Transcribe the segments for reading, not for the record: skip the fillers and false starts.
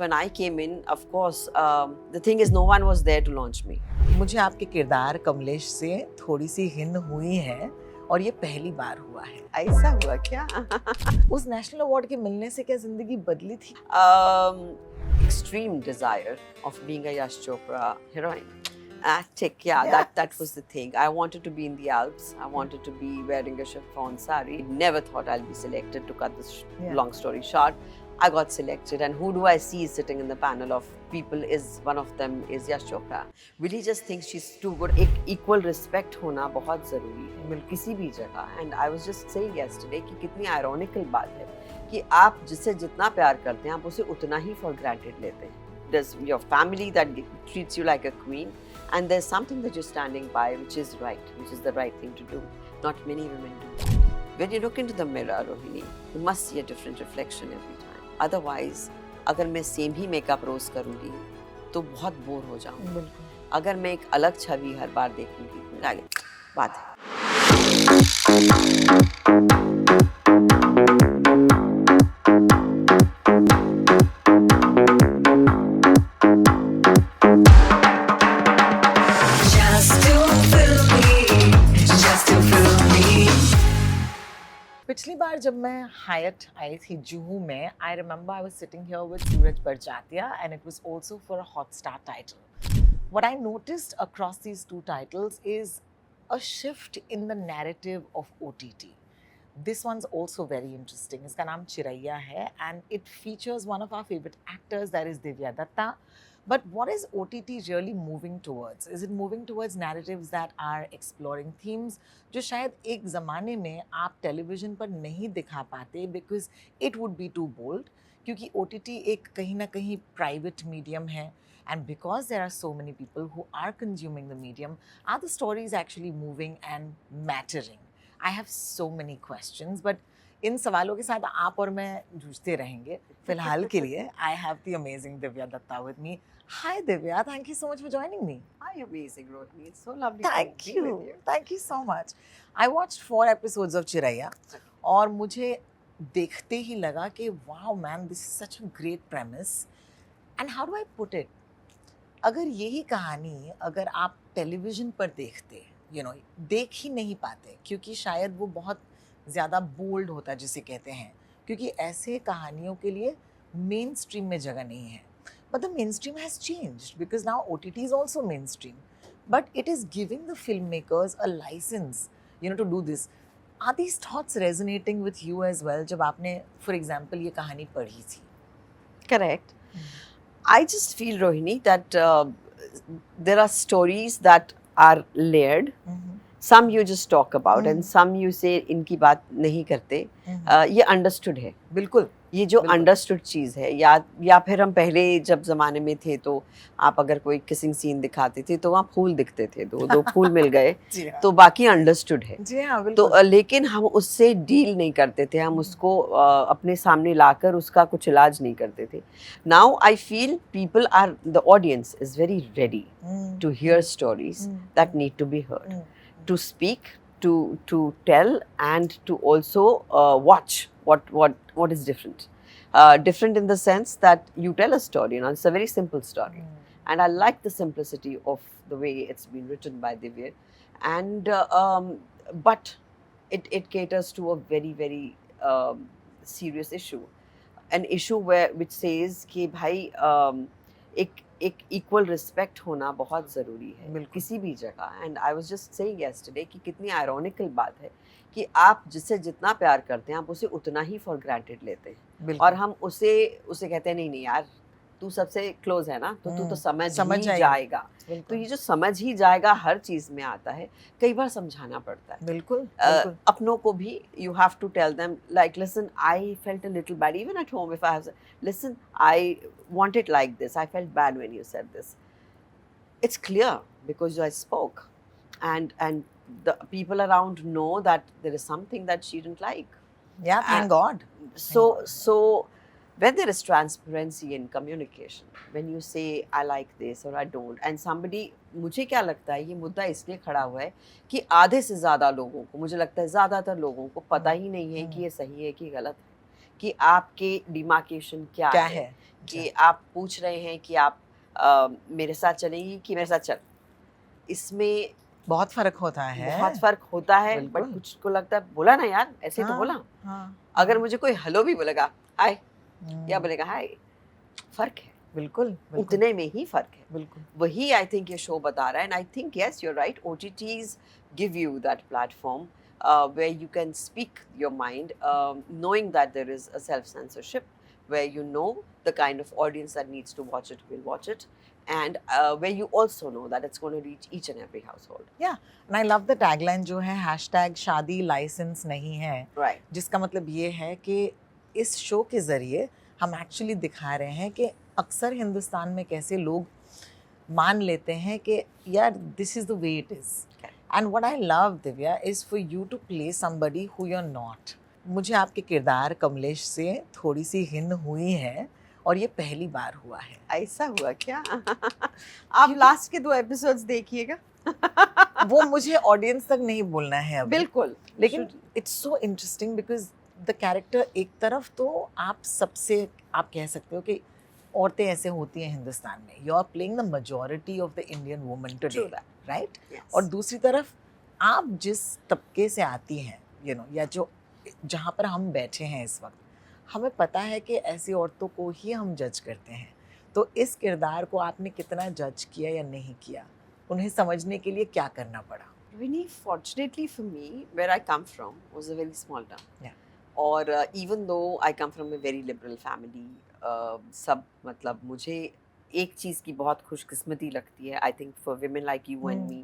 When I came in, of course, the thing is, no one was there to launch me. मुझे आपके किरदार कमलेश से थोड़ी सी हिंद हुई है और ये पहली बार हुआ है। ऐसा हुआ क्या? उस नेशनल अवार्ड के मिलने से क्या जिंदगी बदली थी? Extreme desire of being a Yash Chopra heroine. Acting, yeah, Yes. that was the thing. I wanted to be in the Alps. I wanted to be wearing a chiffon sari. Never thought I'll be selected. To cut this long story short, I got selected. And who do I see sitting in the panel of people? Is one of them is Yash Chopra. Will he just think she's too good? एक equal respect होना बहुत जरूरी है किसी भी जगह. And I was just saying yesterday कि कितनी ironical बात है कि आप जिससे जितना प्यार करते हैं आप उसे उतना ही for granted लेते हैं. There's your family that treats you like a queen, and there's something that you're standing by which is right, which is the right thing to do. Not many women do that. When you look into the mirror, Rohini, you must see a different reflection every time. Otherwise, अगर मैं same ही makeup रोज करूंगी तो बहुत bore हो जाऊंगी. अगर मैं एक अलग छवि हर बार देखूंगी, आगे बात है. पिछली बार जब मैं हायट आई थी जुहू में, I remember I was sitting here with Suraj Barjatya and it was also for a Hotstar title. What I noticed across these two titles is a shift in the narrative of OTT. This one's also very interesting. इसका नाम चिरैया है and it features one of our favorite actors, that is Divya Datta. But what is OTT really moving towards? Is it moving towards narratives that are exploring themes जो शायद एक ज़माने में आप television पर नहीं दिखा पाते because it would be too bold, क्योंकि OTT एक कहीं ना कहीं प्राइवेट मीडियम है, and because there are so many people who are consuming the medium, are the stories actually moving and mattering? I have so many questions, but इन सवालों के साथ आप और मैं जूझते रहेंगे. फिलहाल के लिए I have the amazing Divya Datta with me. Hi Divya, thank you so much for joining me. Hi, amazing, Rohini. It's so lovely Thank to be with you. you. Thank you so much. I watched 4 episodes of चिरैया और मुझे देखते ही लगा कि wow man, this is such a great premise. And how do I put it? अगर यही कहानी अगर आप टेलीविज़न पर देखते, देख ही नहीं पाते क्योंकि शायद वो बहुत ज़्यादा बोल्ड होता जिसे कहते हैं, क्योंकि ऐसे कहानियों के लिए मेन स्ट्रीम में जगह नहीं है. But the mainstream has changed because now OTT is also mainstream. But it is giving the filmmakers a license, to do this. Are these thoughts resonating with you as well? जब आपने, for example, ये कहानी पढ़ी थी. Correct. I just feel, Rohini, that there are stories that are layered. Some you just talk about and some you say इनकी बात नहीं करते. ये understood है. बिल्कुल. ये जो understood चीज़ है, या फिर हम पहले जब ज़माने में थे तो आप अगर कोई किसिंग सीन दिखाते थे तो वहाँ फूल दिखते थे, दो फूल मिल गए तो बाकी understood है. जी हाँ, तो लेकिन हम उससे डील नहीं करते थे, हम उसको अपने सामने लाकर उसका कुछ इलाज नहीं करते थे. Now I feel the audience is very ready to hear stories that need to be heard, to speak, to tell, and to also watch what is different. Different in the sense that you tell a story, it's a very simple story. And I like the simplicity of the way it's been written by Divya. And but it caters to a very, very serious issue. An issue which says कि भाई एक equal respect होना बहुत ज़रूरी है किसी भी जगह. And I was just saying yesterday कि कितनी ironical बात है कि आप जिससे जितना प्यार करते हैं आप उसे उतना ही for granted लेते हैं. और हम उसे कहते हैं नहीं यार, तू सबसे क्लोज है ना तो तू तो समझ ही जाएगा. तो ये जो समझ ही जाएगा हर चीज में आता है, कई बार समझाना पड़ता है. बिल्कुल. अपनों को भी you have to tell them like, listen, I felt a little bad even at home if I have said, listen, I want it like this, I felt bad when you said this. It's clear because I spoke and the people around know that there is something that she didn't like. Yeah, thank God. So when there is transparency in communication, when you say I like this or I don't, and somebody, मुझे क्या लगता है ये मुद्दा इसलिए खड़ा हुआ है कि आधे से ज़्यादा लोगों को, मुझे लगता है ज़्यादातर लोगों को पता ही नहीं है कि ये सही है कि गलत है. कि आपके डिमार्केशन क्या है कि आप पूछ रहे हैं कि आप मेरे साथ चलेंगी कि मेरे साथ चल, इसमें बहुत फर्क होता है, बहुत फर्क होता है। बट बिल्कुल। कुछ को लगता है बोला ना यार, ऐसे तो हाँ, बोला। हाँ, अगर मुझे कोई हेलो भी बोलेगा हाय, क्या हम्म, बोलेगा हाय, फर्क है, बिल्कुल बिल्कुल उतने में ही फर्क है। बिल्कुल। वही आई थिंक ये शो बता रहा है। And I think yes you are right, OTTs give you that platform where you can speak your mind, knowing that there is a self censorship, where you know the kind of audience that needs to watch it will watch it, and where you also know that it's going to reach each and every household. या and I love the tagline जो है hashtag शादी licence नहीं है, Right. जिसका मतलब ये है कि इस शो के ज़रिए हम एक्चुअली दिखा रहे हैं कि अक्सर हिंदुस्तान में कैसे लोग मान लेते हैं कि यार this is the way it is. And what I love Divya is for you to play somebody who you are not. मुझे आपके किरदार कमलेश से थोड़ी सी हिन हुई है और ये पहली बार हुआ है। ऐसा हुआ क्या? आप लास्ट के 2 एपिसोड्स देखिएगा। वो मुझे ऑडियंस तक नहीं बोलना है अभी, बिल्कुल, लेकिन it's so interesting because the character एक तरफ तो आप सबसे आप कह सकते हो कि औरतें ऐसे होती हैं हिंदुस्तान में, you are playing the majority of the Indian women today, right? और दूसरी तरफ आप जिस तबके से आती हैं यू नो, या जो जहाँ पर हम बैठे हैं इस वक्त, हमें पता है कि ऐसी औरतों को ही हम जज करते हैं। तो इस किरदार को आपने कितना जज किया या नहीं किया, उन्हें समझने के लिए क्या करना पड़ा? Really, fortunately for me, where I come from was a very small town. Yeah. और even though I come from a very liberal family, सब मतलब मुझे एक चीज़ की बहुत खुशकिस्मती लगती है, I think for women like you and me,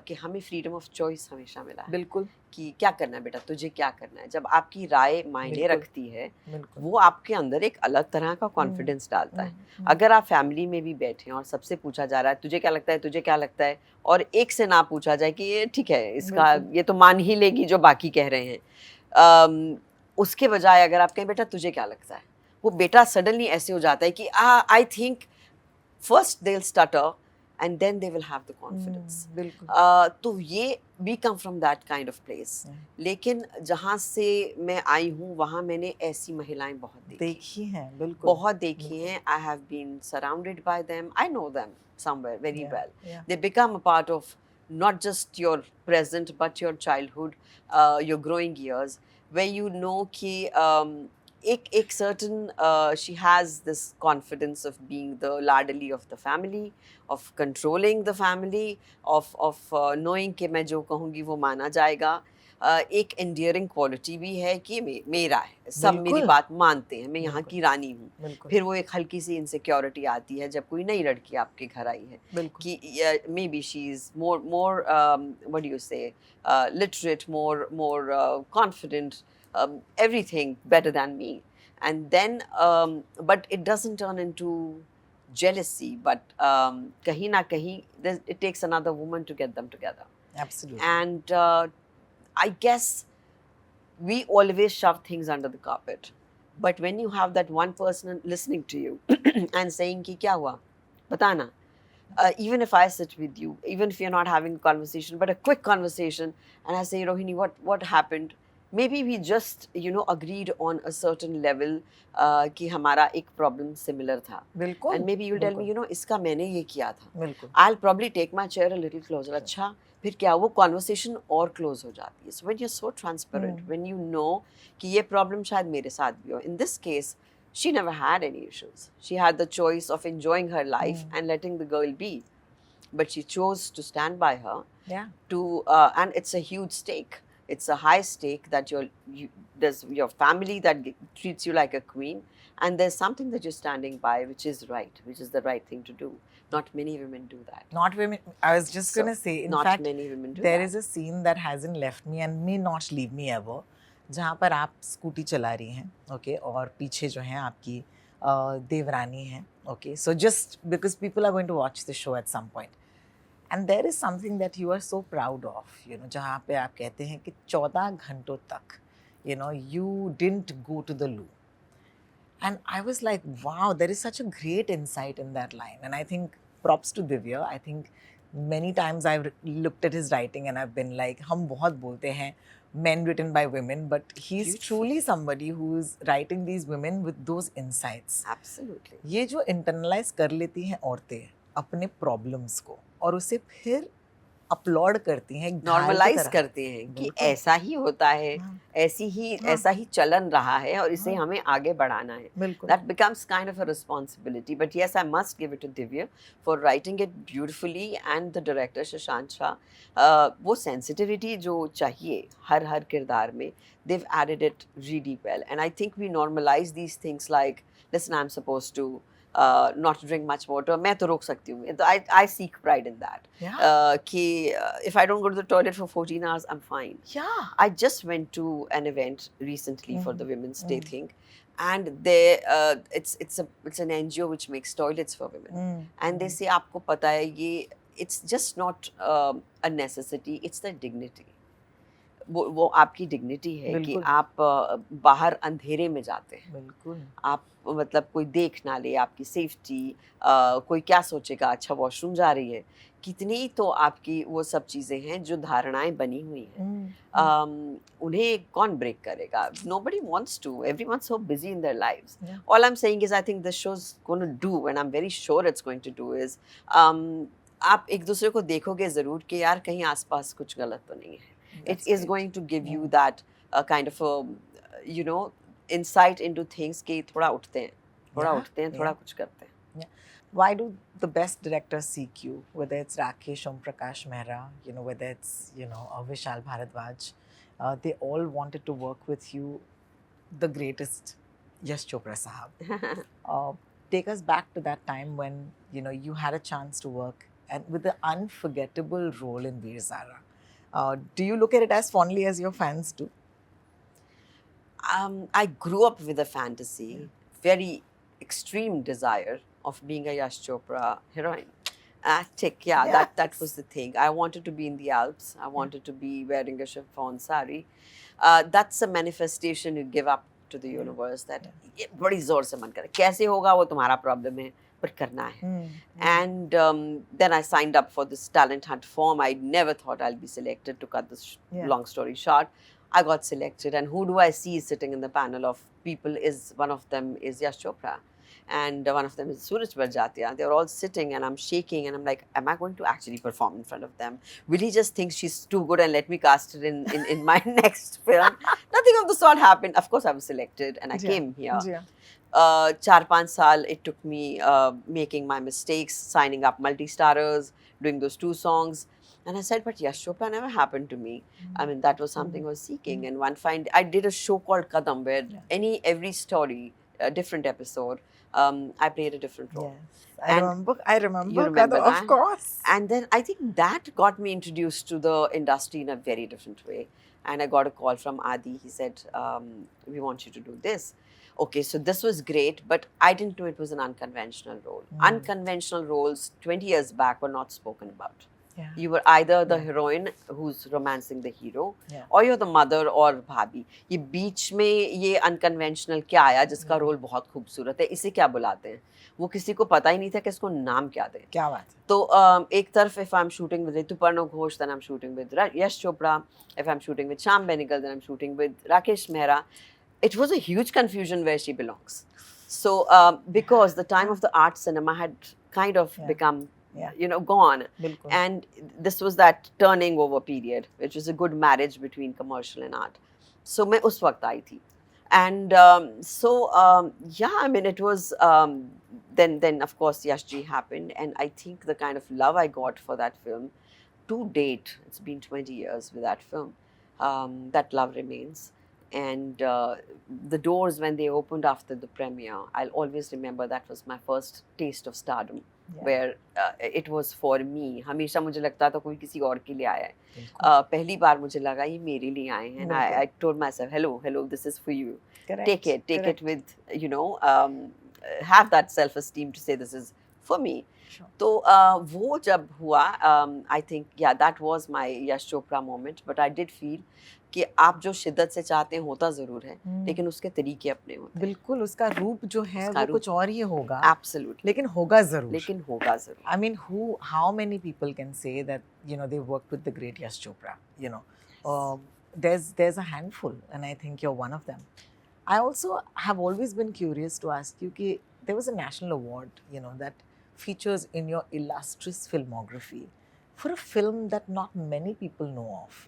कि हमें फ्रीडम ऑफ चॉइस हमेशा मिला है बिल्कुल कि क्या करना है बेटा, तुझे क्या करना है। जब आपकी राय मायने बिल्कुल। रखती है, बिल्कुल। वो आपके अंदर एक अलग तरह का कॉन्फिडेंस डालता है। अगर आप फैमिली में भी बैठे हैं और सबसे पूछा जा रहा है तुझे क्या लगता है, तुझे क्या लगता है, और एक से ना पूछा जाए कि ये ठीक है, इसका ये तो मान ही लेगी जो बाकी कह रहे हैं, उसके बजाय अगर आप कहें बेटा तुझे क्या लगता है, वो बेटा सडनली ऐसे हो जाता है कि I think first they will stutter and then they will have the confidence. बिल्कुल। तो ये we come from that kind of place. लेकिन जहाँ से मैं आई हूँ वहाँ मैंने ऐसी महिलाएं बहुत देखी हैं, बिल्कुल बहुत देखी हैं। I have been surrounded by them. I know them somewhere very well. Yeah. They become a part of not just your present but your childhood, your growing years, where you know कि एक certain she has this confidence of being the ladali of the family, of controlling the family, of knowing कि मैं जो कहूँगी वो माना जाएगा। एक endearing quality भी है कि मेरा है, सब मेरी बात मानते हैं, मैं यहाँ की रानी हूँ। फिर वो एक हल्की सी insecurity आती है जब कोई नई लड़की आपके घर आई है कि maybe she is more what do you say, literate, more confident, everything better than me, and then but it doesn't turn into jealousy, but kahin na kahin it takes another woman to get them together. Absolutely. And I guess we always shove things under the carpet, but when you have that one person listening to you and saying ki kya hua batana, even if I sit with you, even if you're not having a conversation but a quick conversation, and I say Rohini, what happened, maybe we just agreed on a certain level कि हमारा एक problem similar था, बिल्कुल, and maybe you'll tell me इसका मैंने ये किया था, बिल्कुल, I'll probably take my chair a little closer. अच्छा फिर क्या, वो कॉन्वर्सेशन और क्लोज हो जाती है. So when you're so transparent, when you know कि ये प्रॉब्लम शायद मेरे साथ भी हो, in this case she never had any issues, she had the choice of enjoying her life and letting the girl be, but she chose to stand by her. Yeah. To and it's a huge stake. It's a high stake that there's your family that treats you like a queen, and there's something that you're standing by, which is right, which is the right thing to do. Not many women do that. Not women. I was just going to say, in not fact, many women do there that. is a scene that hasn't left me and may not leave me ever, जहाँ पर आप scooty चला रही हैं, okay, और पीछे जो है आपकी देवरानी है, okay. So just because people are going to watch the show at some point. And there is something that you are so proud of, you know, जहाँ पे आप कहते हैं कि 14 घंटों तक, you know, you didn't go to the loo. And I was like, wow, there is such a great insight in that line. And I think props to Divya. I think many times I've looked at his writing and I've been like, हम बहुत बोलते हैं, men written by women, but he's Beautiful. truly somebody who's writing these women with those insights. Absolutely. ये जो internalize कर लेती हैं औरतें अपने problems को और उसे फिर अपलोड करती हैं एक ढाल की नॉर्मलाइज तरह। करते हैं कि बिल्कुल। ऐसा ही होता है, हाँ, ऐसा हाँ। ही चलन रहा है और इसे हाँ। हमें आगे बढ़ाना है. बिल्कुल। That becomes kind of a responsibility. But yes, I must give it to Divya for writing it beautifully and the director Shashank Shah. वो sensitivity जो चाहिए हर किरदार में, they've added it really well. And I think we normalize these things like, listen, I'm supposed to not drink much water. मैं तो रोक सकती हूँ. I seek pride in that. Yeah. कि if I don't go to the toilet for 14 hours, I'm fine. Yeah. I just went to an event recently for the Women's Day Mm. thing, and there it's an NGO which makes toilets for women, and they say आपको पता है ये it's just not a necessity, it's the dignity. वो आपकी dignity है कि बिल्कुल। आप बाहर अंधेरे में जाते हैं. बिल्कुल। आप मतलब कोई देख ना ले, आपकी सेफ्टी, कोई क्या सोचेगा, अच्छा वॉशरूम जा रही है, कितनी तो आपकी वो सब चीज़ें हैं जो धारणाएं बनी हुई हैं. उन्हें कौन ब्रेक करेगा? Nobody wants to. Everyone's so busy in their lives. Yeah. All I'm saying is I think this show's going to do, and I'm very sure it's going to do, is आप एक दूसरे को देखोगे ज़रूर कि यार कहीं आसपास कुछ गलत तो नहीं है. It That's is great. going to give you that kind of a you know insight into things कि थोड़ा उठते हैं, थोड़ा Yeah. कुछ करते हैं. Why do the best directors seek you? Whether it's Rakesh Om Prakash Mehra, whether it's Vishal Bharadwaj, they all wanted to work with you. The greatest, Yash Chopra Sahab. Take us back to that time when you had a chance to work and with the unforgettable role in Veer Zara. Do you look at it as fondly as your fans do? I grew up with a fantasy, very extreme desire of being a Yash Chopra heroine. Tick, yeah, that was the thing. I wanted to be in the Alps. I wanted to be wearing a chiffon sari. That's a manifestation you give up to the universe that ये बड़ी जोर से मन करे. कैसे होगा वो तुम्हारा problem है, पर करना है. And then I signed up for this talent hunt form. I never thought I'll be selected. To cut this long story short, I got selected, and who do I see sitting in the panel of people? One of them is Yash Chopra, and one of them is Suraj Barjatia. They're all sitting, and I'm shaking, and I'm like, am I going to actually perform in front of them? Will he just think she's too good and let me cast her in my next film? Nothing of the sort happened. Of course, I was selected, and I came here. 4-5 साल it took me making my mistakes, signing up multi-starrers, doing those 2 songs. And I said, but Yash Chopra never happened to me. I mean, that was something I was seeking. And one fine, I did a show called Kadam, where every story, a different episode, I played a different role. Yes, I remember. You remember Kadam, that? of course. And then I think that got me introduced to the industry in a very different way. And I got a call from Adi. He said, we want you to do this. Okay, so this was great, but I didn't know it was an unconventional role. Unconventional roles 20 years back were not spoken about. Yeah. You were either the heroine who's romancing the hero, or you're the mother or bhabhi. ये बीच में ये unconventional क्या आया जिसका role बहुत खूबसूरत है, इसे क्या बुलाते हैं? वो किसी को पता ही नहीं था कि इसको नाम क्या दें. क्या बात है? तो एक तरफ if I'm shooting with Rituparno Ghosh, then I'm shooting with Yash Chopra. If I'm shooting with Shyam Benegal, then I'm shooting with Rakesh Mehra. It was a huge confusion where she belongs. So because the time of the art cinema had kind of become gone. बिल्कुल. And this was that turning over period, which was a good marriage between commercial and art. So मैं उस वक्त आई थी. And I mean, it was then of course Yash Ji happened, and I think the kind of love I got for that film to date, it's been 20 years with that film, that love remains. And the doors, when they opened after the premiere, I'll always remember that was my first taste of stardom, where it was for me. हमेशा मुझे लगता था कोई किसी और के लिए आया है. पहली बार मुझे लगा ये मेरे लिए आए हैं. And I told myself, hello, this is for you. Correct. Take it with, have that self-esteem to say this is for me. Sure. तो वो जब हुआ, I think, that was my Yash Chopra moment. But I did feel कि आप जो शिद्दत से चाहते हैं होता ज़रूर है, लेकिन उसके तरीके अपने होते हैं. बिल्कुल, उसका रूप जो है वो कुछ और ही होगा. Absolutely. लेकिन होगा ज़रूर. I mean, how many people can say that they worked with the great Yash Chopra? there's a handful, and I think you're one of them. I also have always been curious to ask you कि there was a national award, you know, that features in your illustrious filmography for a film that not many people know of.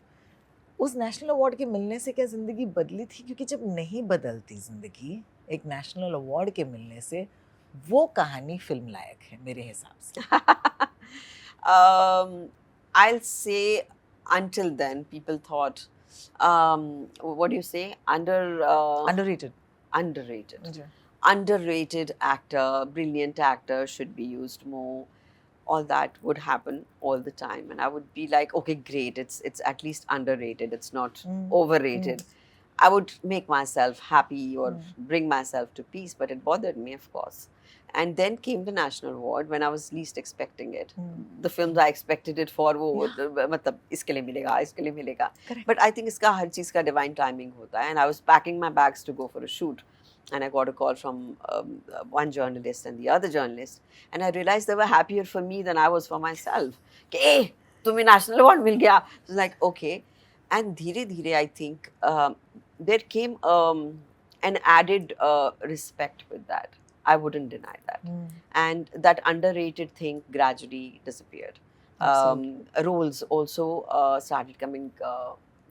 उस national award के मिलने से क्या ज़िंदगी बदली थी? क्योंकि जब नहीं बदलती ज़िंदगी एक नेशनल अवार्ड के मिलने से, वो कहानी फिल्म लायक है मेरे हिसाब से. I'll say until then, people thought, what do you say? Underrated. Underrated. Ji. Underrated actor, brilliant actor should be used more. All that would happen all the time, and I would be like, okay, great. It's at least underrated. It's not overrated. I would make myself happy or bring myself to peace, but it bothered me, of course. And then came the national award when I was least expecting it. The films I expected it for, वो मतलब इसके लिए मिलेगा, इसके लिए मिलेगा. But I think इसका हर चीज़ का divine timing होता है. And I was packing my bags to go for a shoot. And I got a call from one journalist and the other journalist. And I realized they were happier for me than I was for myself. कि ए तुम्हें national award मिल गया. So I was like, okay. And धीरे धीरे I think there came an added respect with that. I wouldn't deny that. And that underrated thing gradually disappeared. Roles also started coming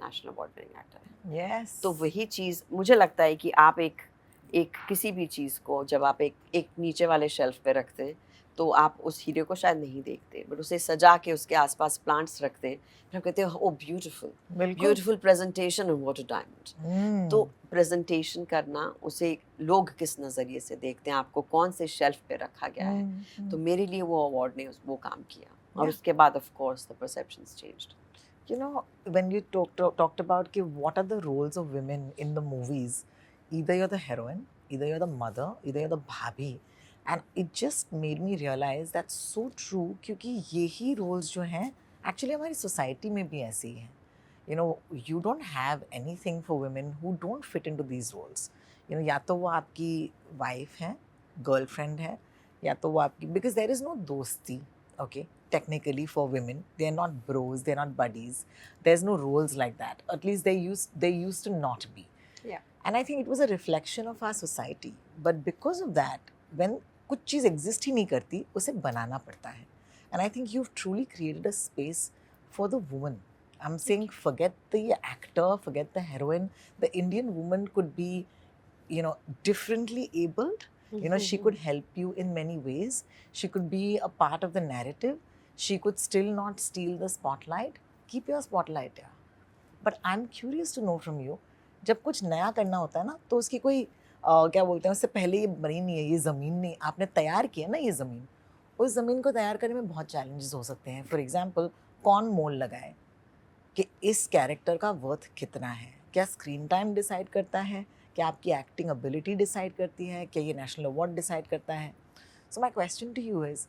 national award winning actor. Yes. तो वही चीज़ मुझे लगता है कि आप एक किसी भी चीज़ को जब आप एक नीचे वाले शेल्फ पे रखते हैं तो आप उस हीरे को शायद नहीं देखते, बट उसे सजा के उसके आसपास प्लांट्स रखते हैं, फिर आप कहते हैं ओ beautiful presentation and what a diamond. तो प्रेजेंटेशन करना, उसे लोग किस नज़रिए से देखते हैं, आपको कौन से शेल्फ पे रखा गया है, तो मेरे लिए वो अवार्ड ने वो काम किया. और उसके बाद of course the perceptions changed. You know, when you talked about कि what are the roles of women in the movies, either you're the heroine, either you're the mother, either you're the bhabhi, and it just made me realize that's so true क्योंकि यही roles जो हैं actually हमारी society में भी ऐसे ही हैं. You know, you don't have anything for women who don't fit into these roles. You know, या तो वो आपकी wife है, girlfriend है, या तो वो आपकी, because there is no दोस्ती, okay, technically for women. They're not bros, they're not buddies. There's no roles like that. At least they used to not be. Yeah. And I think it was a reflection of our society. But because of that, when कुछ चीज़ exist ही नहीं करती, उसे बनाना पड़ता है. And I think you've truly created a space for the woman. I'm saying forget the actor, forget the heroine. The Indian woman could be, you know, differently abled. You know, she could help you in many ways. She could be a part of the narrative. She could still not steal the spotlight. Keep your spotlight, yeah. But I'm curious to know from you, जब कुछ नया करना होता है ना, तो उसकी कोई क्या बोलते हैं, उससे पहले ये बनी नहीं है, ये ज़मीन नहीं, आपने तैयार किया ना ये ज़मीन, उस ज़मीन को तैयार करने में बहुत चैलेंजेस हो सकते हैं. फॉर एग्जाम्पल, कौन मोल लगाए कि इस कैरेक्टर का वर्थ कितना है? क्या स्क्रीन टाइम डिसाइड करता है? क्या आपकी एक्टिंग एबिलिटी डिसाइड करती है? क्या ये नेशनल अवार्ड डिसाइड करता है? So my question to you is,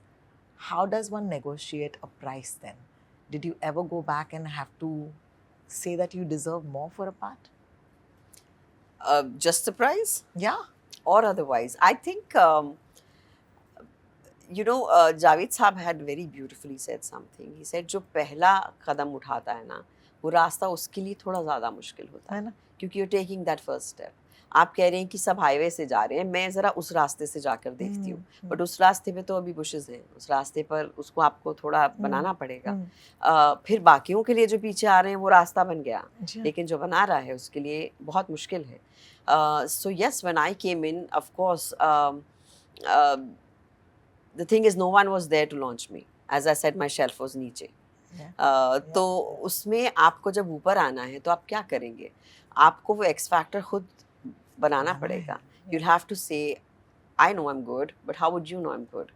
how does one negotiate a price then? Did you ever go back and have to say that you deserve more for a part? Just the price? Yeah. Or otherwise. I think, Javed Saab had very beautifully said something. He said, जो पहला कदम उठाता है ना, वो रास्ता उसके लिए थोड़ा ज़्यादा मुश्किल होता है ना, क्योंकि you're taking that first step. आप कह रहे हैं कि सब हाईवे से जा रहे हैं, मैं ज़रा उस रास्ते से जाकर देखती हूँ, बट उस रास्ते पे तो अभी बुशेस हैं, उस रास्ते पर उसको आपको थोड़ा बनाना पड़ेगा. फिर बाकियों के लिए जो पीछे आ रहे हैं वो रास्ता बन गया, लेकिन जो बना रहा है उसके लिए बहुत मुश्किल है. So yes, when I came in, of course, the thing is no one was there to launch me. As I said, my shelf was नीचे. तो उसमें आपको जब ऊपर आना है तो आप क्या करेंगे? आपको वो एक्स फैक्टर खुद बनाना पड़ेगा. You'll have to say, I know I'm good, but how would you know I'm good?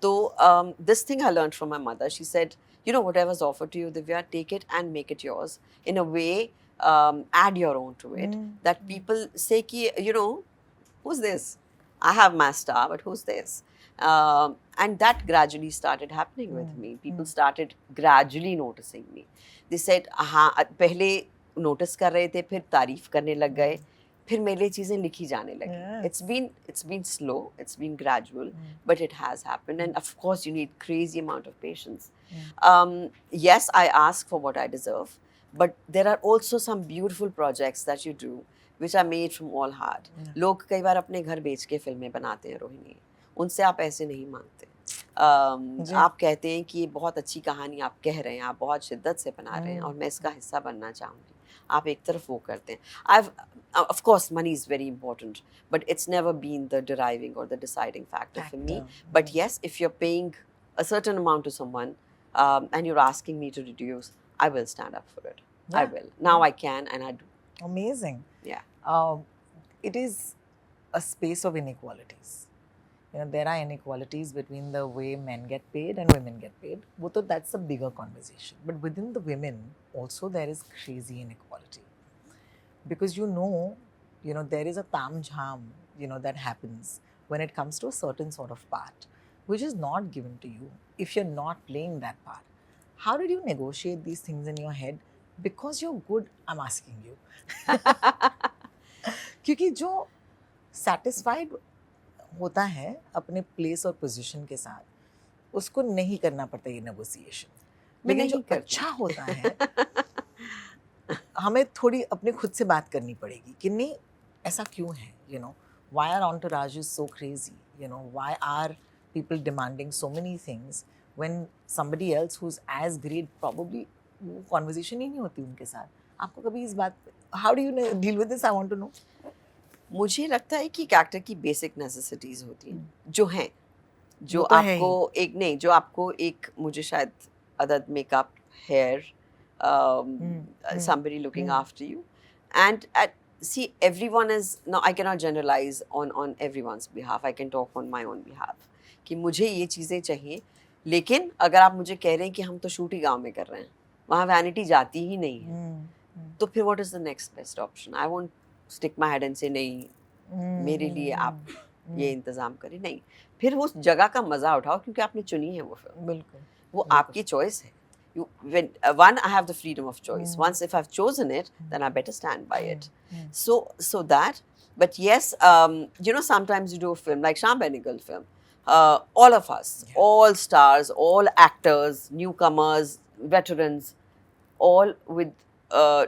So this thing I learned from my mother. She said, you know, whatever's offered to you, Divya, take it and make it yours. In a way, add your own to it. That people say, ki, you know, who's this? I have my star, but who's this? And that gradually started happening with me. People started gradually noticing me. They said, हाँ, पहले notice कर रहे थे, फिर तारीफ करने लग गए, फिर मेरे लिए चीज़ें लिखी जाने लगी. It's been slow, it's been gradual, but it has happened. And of course, you need crazy amount of patience. Yes, I ask for what I deserve, but there are also some beautiful projects that you do which are made from all heart. लोग कई बार अपने घर बेच के फिल्में बनाते हैं रोहिणी, उनसे आप ऐसे नहीं मांगते. आप कहते हैं कि ये बहुत अच्छी कहानी आप कह रहे हैं, आप बहुत शिद्दत से बना रहे हैं और मैं इसका हिस्सा बनना चाहूँगी. आप एक तरफ वो करते हैं. Of course, money is very important, but it's never been the deriving or the deciding factor for me. But yes, if you're paying a certain amount to someone and you're asking me to reduce, I will stand up for it. I will. Now I can and I do. Amazing. Yeah. It is a space of inequalities. You know, there are inequalities between the way men get paid and women get paid. That's a bigger conversation. But within the women, also there is crazy inequality. Because you know, there is a tam-jham, that happens when it comes to a certain sort of part, which is not given to you if you're not playing that part. How did you negotiate these things in your head? Because you're good, I'm asking you. क्योंकि जो satisfied होता है अपने place और position के साथ, उसको नहीं करना पड़ता ये नेगोशिएशन. लेकिन जो अच्छा होता है हमें थोड़ी अपने खुद से बात करनी पड़ेगी कि नहीं ऐसा क्यों है. Why are entourages so crazy? Why are people demanding so many things when somebody else who's as great probably वो conversation ही नहीं होती उनके साथ. आपको कभी इस बात, how do you deal with this? I want to know. मुझे लगता है कि कैरेक्टर की बेसिक नेसेसिटीज होती हैं जो हैं, जो तो आपको एक नहीं, जो आपको एक, मुझे शायद अदद makeup, hair, somebody looking after you, and see, everyone is, now I cannot generalize on everyone's behalf. I can talk on my own behalf कि मुझे ये चीज़ें चाहिए. लेकिन अगर आप मुझे कह रहे हैं कि हम तो शूट ही गाँव में कर रहे हैं, वहाँ वैनिटी जाती ही नहीं है, तो फिर what is the next best option? I won't stick my head and से नहीं मेरे लिए आप ये इंतज़ाम करें. नहीं, फिर उस जगह का मज़ा उठाओ क्योंकि आपने चुनी है वो फिल्म. बिल्कुल, वो आपकी चॉइस है. One, I have the freedom of choice. Once if I've chosen it, then I better stand by it. So that. But yes, sometimes you do a film like Shyam Benegal film. All of us, all stars, all actors, newcomers, veterans, all with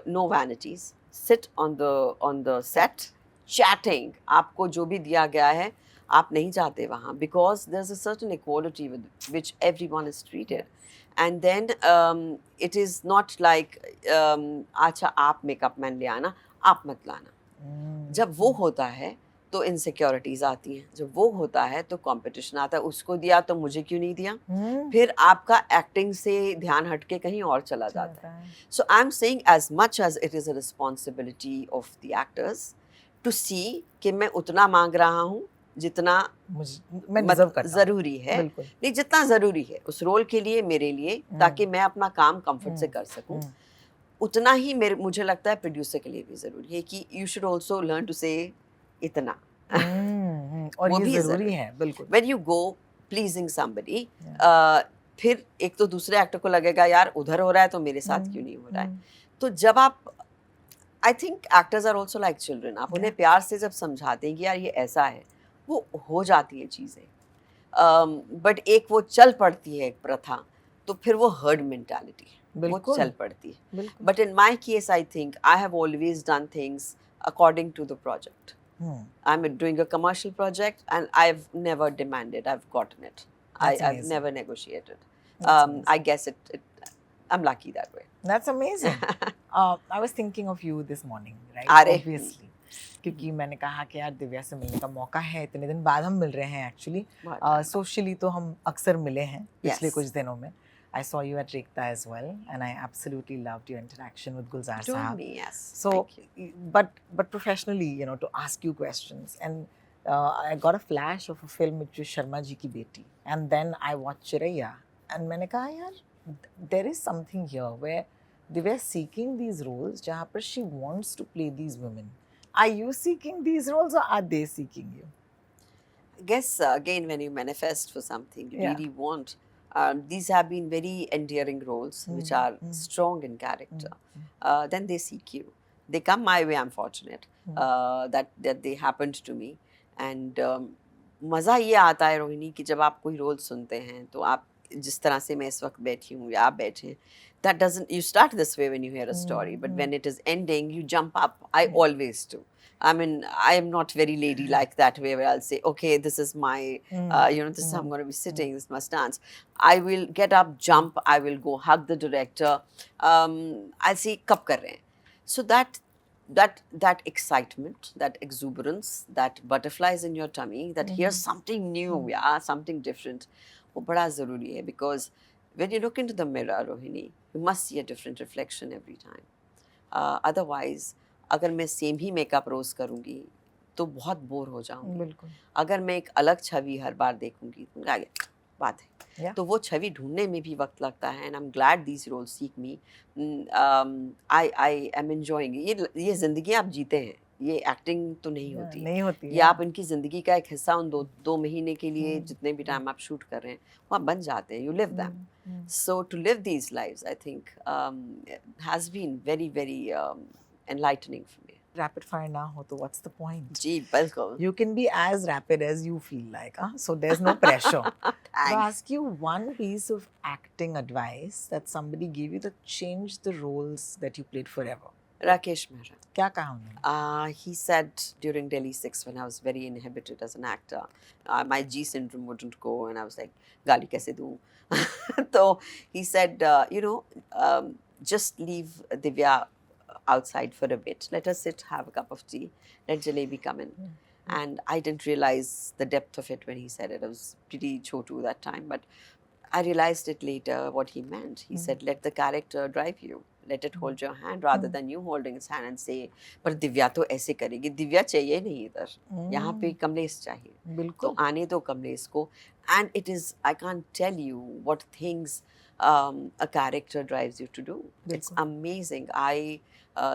no vanities, sit on the set, chatting. आपको जो भी दिया गया है, आप नहीं जाते वहाँ, because there's a certain equality with which everyone is treated. And then it is not like अच्छा आप मेकअप मैन ले आना, आप मत लाना. जब वो होता है तो इनसिक्योरिटीज आती हैं. जब वो होता है तो कंपटीशन आता है. उसको दिया तो मुझे क्यों नहीं दिया? फिर आपका एक्टिंग से ध्यान हटके कहीं और चला जाता है. So I am saying as much as it is a responsibility of the actors to see कि मैं उतना मांग रहा हूँ जितना ज़रूरी है. नहीं, जितना ज़रूरी है उस रोल के लिए, मेरे लिए, ताकि मैं अपना काम कंफर्ट से कर सकूं. उतना ही मुझे लगता है प्रोड्यूसर के लिए भी ज़रूरी है कि you should also learn to say इतना. और वो ये ज़रूरी है. बिल्कुल. When you go pleasing somebody, फिर एक तो दूसरे एक्टर को लगेगा यार उधर हो रहा है तो मेरे साथ क्यों नहीं हो रहा है. तो जब आप, I think actors are also like children. आप उन्हें प्यार से जब समझाते हैं कि यार ये ऐसा है, वो हो जाती है चीज़ें. बट एक वो चल पड़ती है एक प्रथा, तो फिर वो हर्ड मेंटालिटी है, वो चल पड़ती है. But in my case I think I have always done things according to the project. I'm doing a commercial project and I've never demanded, I've gotten it. I've never negotiated. I guess I'm lucky that way. That's amazing. I was thinking of you this morning, right? Obviously. क्योंकि मैंने कहा कि यार दिव्या से मिलने का मौका है, इतने दिन बाद हम मिल रहे हैं एक्चुअली. सोशली तो हम अक्सर मिले हैं पिछले कुछ दिनों में. I saw you at Rekta as well, and I absolutely loved your interaction with Gulzar Sahab. Yes. So, but professionally, to ask you questions, and I got a flash of a film which was Sharma ji ki beti, and then I watched Chiraiya, and मैंने कहा यार, there is something here where they were seeking these roles, जहाँ पर she wants to play these women. Are you seeking these roles or are they seeking you? I guess again, when you manifest for something, you really want. These have been very endearing roles, which are strong in character. Then they seek you. They come my way. I'm fortunate that they happened to me. And मज़ा ये आता है रोहिणी कि जब आप कोई role सुनते हैं तो आप जिस तरह से मैं इस वक्त बैठी हूँ या आप बैठे हैं, that doesn't, you start this way when you hear a story, but when it is ending you jump up. I always do. I mean, I am not very lady like that way where I'll say, okay, this is my this is how I'm going to be sitting, this must dance. I will get up, jump, I will go hug the director. I'll say kab kar rahe hain. So that excitement, that exuberance, that butterflies in your tummy, that here's something new, yeah, something different, वो बड़ा ज़रूरी है. Because when you look into the mirror, Rohini, you must see a different reflection every time. Otherwise, अगर मैं same ही makeup रोज़ करूँगी तो बहुत bore हो जाऊँगी. बिल्कुल. अगर मैं एक अलग छवि हर बार देखूँगी तो आगे बात है. Yeah. तो वो छवि ढूंढने में भी वक्त लगता है. And I am glad these roles seek me. I am enjoying. ये ज़िंदगी आप जीते हैं, ये एक्टिंग तो नहीं होती. नहीं होती ये आप इनकी ज़िंदगी का एक हिस्सा उन दो महीने के लिए जितने भी टाइम आप शूट कर रहे हैं वो आप बन जाते हैं. You live them. So to live these lives, I think, has been very, very enlightening for me. Rapid fire ना हो तो what's the point? जी बिल्कुल. You can be as rapid as you feel like, so there's no pressure. I'll ask you one piece of acting advice that somebody gave you that changed the roles that you played forever. Rakesh Mehra. क्या कहा उन्होंने? He said during Delhi 6 when I was very inhibited as an actor, my G syndrome wouldn't go and I was like, गाली कैसे दूँ? So he said, just leave Divya outside for a bit. Let her sit, have a cup of tea. Let Jalebi come in. And I didn't realize the depth of it when he said it. I was pretty chotu that time, but I realized it later what he meant. He said, let the character drive you. Let it hold your hand rather than you holding its hand and say, पर दिव्या तो ऐसे करेगी. दिव्या चाहिए नहीं इधर. यहाँ पे कमलेश चाहिए. बिल्कुल. तो आने दो कमलेश को. And it is, I can't tell you what things a character drives you to do. It's amazing. I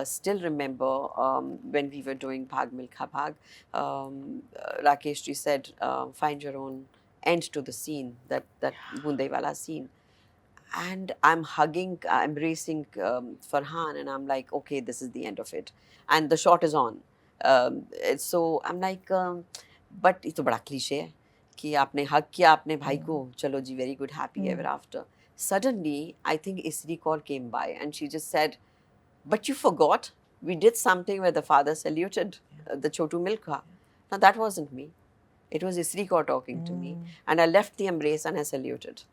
still remember when we were doing Bhag Milkha Bhag, Rakesh ji said, find your own end to the scene, that Bundewala scene. And I'm hugging, embracing Farhan, and I'm like, okay, this is the end of it. And the shot is on. So I'm like, but ये तो बड़ा cliché है कि आपने हग किया अपने भाई को, चलो जी, very good, happy ever after. Suddenly, I think Isri Kaur came by and she just said, but you forgot, we did something where the father saluted the Chotu Milkha. Now that wasn't me. It was Isri Kaur talking to me. And I left the embrace and I saluted.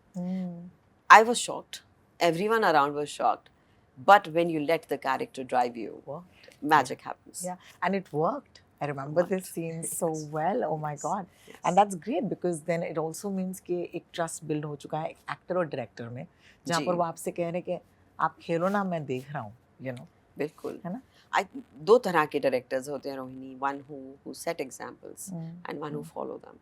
I was shocked. Everyone around was shocked. But when you let the character drive you, magic happens. Yeah, and it worked. I remember this scene so well. Oh my God. And that's great because then it also means कि एक trust build हो चुका है actor और director में, जहाँ पर वो आपसे कह रहे हैं कि आप खेलो ना, मैं देख रहा हूँ, you know. बिल्कुल. है ना? दो तरह के डायरेक्टर्स होते हैं Rohini. One who set examples and one who follow them.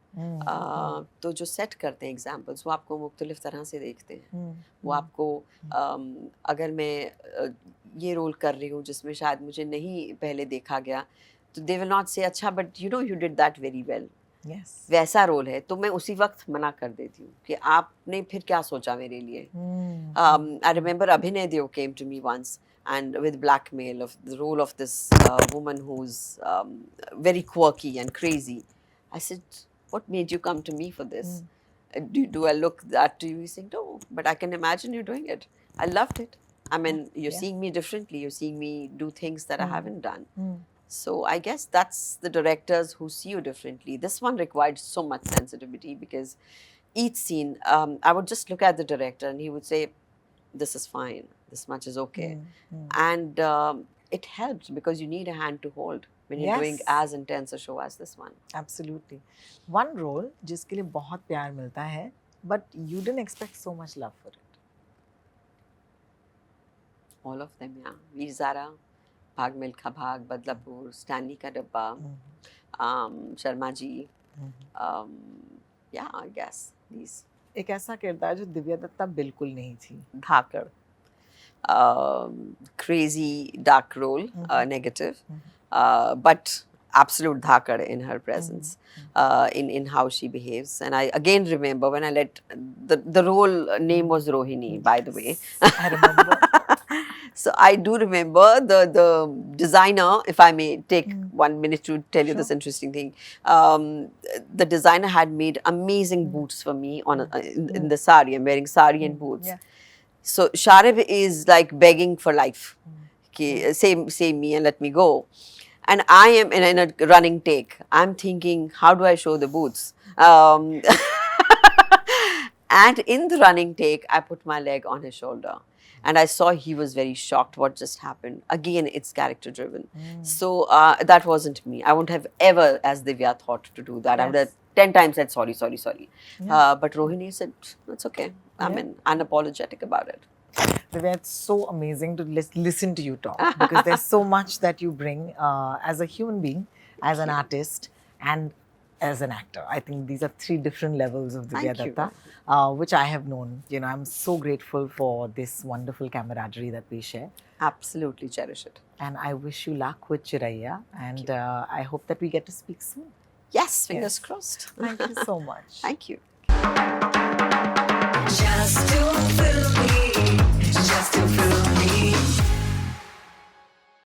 तो जो सेट करते हैं एग्जाम्पल्स वो आपको मुख्तलिफ तरह से देखते हैं. वो आपको अगर मैं ये रोल कर रही हूँ जिसमें शायद मुझे नहीं पहले देखा गया, तो दे विल नॉट से अच्छा but you did that very well. वैसा रोल है तो मैं उसी वक्त मना कर देती हूँ कि आपने फिर क्या सोचा मेरे लिए. I remember Abhinay Dev came to me once and with blackmail of the role of this woman who's very quirky and crazy. I said, what made you come to me for this? Do I look that to you? He said, no, but I can imagine you doing it. I loved it. I mean, you're seeing me differently. You're seeing me do things that I haven't done. So I guess that's the directors who see you differently. This one required so much sensitivity because each scene, I would just look at the director and he would say, this is fine, this much is okay. And it helps because you need a hand to hold when you're doing as intense a show as this one. Absolutely. One role जिसके लिए बहुत प्यार मिलता है, but you didn't expect so much love for it. All of them, yeah. Veer Zara, Bhag Milkha Bhag, Badlapur, Stanley Ka Dabba, Sharma ji. Yeah, I guess these. एक ऐसा किरदार जो दिव्या दत्ता बिल्कुल नहीं थी. धाकड़. Crazy dark role, negative, but absolute dhakad in her presence, in how she behaves. And I again remember when I let the role name was Rohini, by the way. I remember. So I do remember the designer, if I may take 1 minute to tell you this Sure. interesting thing. The designer had made amazing boots for me in the sari. I'm wearing sari and boots. Yeah. So Sharib is like begging for life. Okay, save me and let me go. And I am in a running take. I'm thinking, how do I show the boots? And in the running take, I put my leg on his shoulder. And I saw he was very shocked what just happened. Again, it's character driven. So that wasn't me. I wouldn't have ever, as Divya, thought to do that. I would have 10 times said sorry. But Rohini said, it's okay. I mean, unapologetic about it. Divya, it's so amazing to listen to you talk because there's so much that you bring as a human being, as an artist, and as an actor. I think these are three different levels of Divya Thank you. Datta, which I have known. You know, I'm so grateful for this wonderful camaraderie that we share. Absolutely cherish it. And I wish you luck with Chiraiya. And I hope that we get to speak soon. Yes, fingers crossed. Thank you so much. Thank you. Just to feel me, just to feel